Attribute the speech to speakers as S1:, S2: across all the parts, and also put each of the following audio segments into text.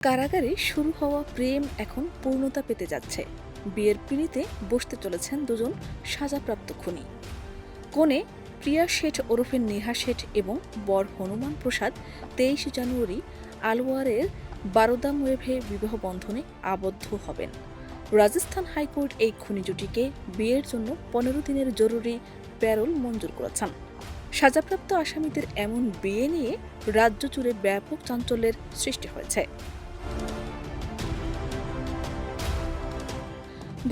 S1: কারাগারে শুরু হওয়া প্রেম এখন পূর্ণতা পেতে যাচ্ছে। বিয়ের পিঁড়িতে বসতে চলেছেন দুজন সাজাপ্রাপ্ত খুনি। কনে প্রিয়া শেঠ ওরফে নেহা শেঠ এবং বর হনুমান প্রসাদ 23 জানুয়ারি আলওয়ারের বারোদাম ওয়েভে বিবাহ বন্ধনে আবদ্ধ হবেন। রাজস্থান হাইকোর্ট এই খুনি জুটিকে বিয়ের জন্য 15 দিনের জরুরি প্যারোল মঞ্জুর করেছেন। সাজাপ্রাপ্ত আসামিদের এমন বিয়ে নিয়ে রাজ্য জুড়ে ব্যাপক চাঞ্চল্যের সৃষ্টি হয়েছে।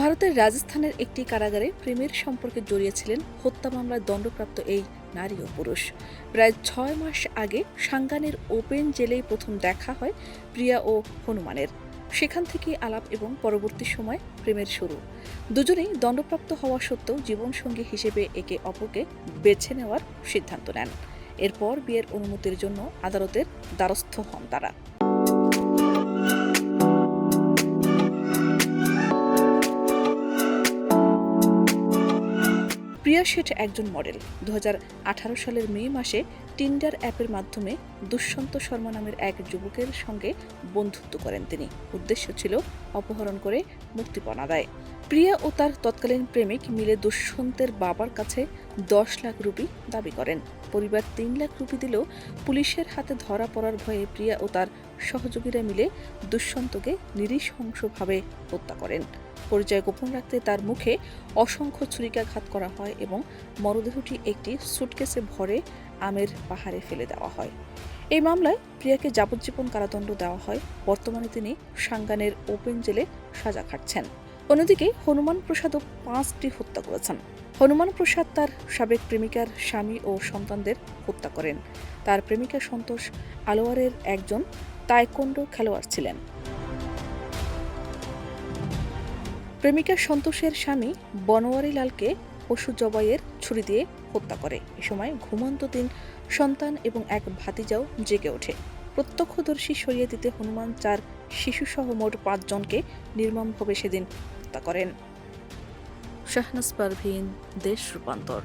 S1: ভারতের রাজস্থানের একটি কারাগারে প্রেমের সম্পর্কে জড়িয়েছিলেন হত্যা মামলায় দণ্ডপ্রাপ্ত এই নারী ও পুরুষ। প্রায় 6 মাস আগে সাঙ্গানের ওপেন জেলেই প্রথম দেখা হয় প্রিয়া ও হনুমানের। সেখান থেকে আলাপ এবং পরবর্তী সময় প্রেমের শুরু। দুজনেই দণ্ডপ্রাপ্ত হওয়া সত্ত্বেও জীবনসঙ্গী হিসেবে একে অপরকে বেছে নেওয়ার সিদ্ধান্ত নেন। এরপর বিয়ের অনুমতির জন্য আদালতের দ্বারস্থ হন তারা। প্রিয়া শেঠ একজন মডেল। 2018 সালের মে মাসে টিন্ডার অ্যাপের মাধ্যমে দুষ্যন্ত শর্মা নামের এক যুবকের সঙ্গে বন্ধুত্ব করেন তিনি। উদ্দেশ্য ছিল অপহরণ করে মুক্তিপণ আদায়। প্রিয়া ও তার তৎকালীন প্রেমিক মিলে দুষ্যন্তের বাবার কাছে 10 লাখ রুপি দাবি করেন। পরিবার 3 লাখ রুপি দিলেও পুলিশের হাতে ধরা পড়ার ভয়ে প্রিয়া ও তার সহযোগীরা মিলে দুষ্যন্তকে নৃশংসভাবে হত্যা করেন। পরিচয় গোপন রাখতে তার মুখে অসংখ্য ছুরিকাঘাত করা হয় এবং মরদেহটি একটি সুটকেসে ভরে আমের পাহাড়ে ফেলে দেওয়া হয়। এই মামলায় প্রিয়াকে যাবজ্জীবন কারাদণ্ড দেওয়া হয়। বর্তমানে তিনি সাঙ্গানের ওপেন জেলে সাজা খাটছেন। অন্যদিকে হনুমান প্রসাদও 5টি হত্যা করেছেন। হনুমান প্রসাদ তার সাবেক প্রেমিকার স্বামী ও সন্তানদের হত্যা করেন। তার প্রেমিকা সন্তোষ আলোয়ারের একজন তায়কোন্ডো খেলোয়াড় ছিলেন। প্রেমিকা সন্তোষের স্বামী বনোয়ারি লালকে পশু জবাইয়ের ছুরি দিয়ে হত্যা করে। এ সময় ঘুমন্ত 3 সন্তান এবং এক ভাতিজাও জেগে ওঠে। প্রত্যক্ষদর্শী সরিয়ে দিতে হনুমান 4 শিশুসহ মোট 5 জনকে নির্মমভাবে সেদিন হত্যা করেন। শাহনাজ পারভীন, দেশ রূপান্তর।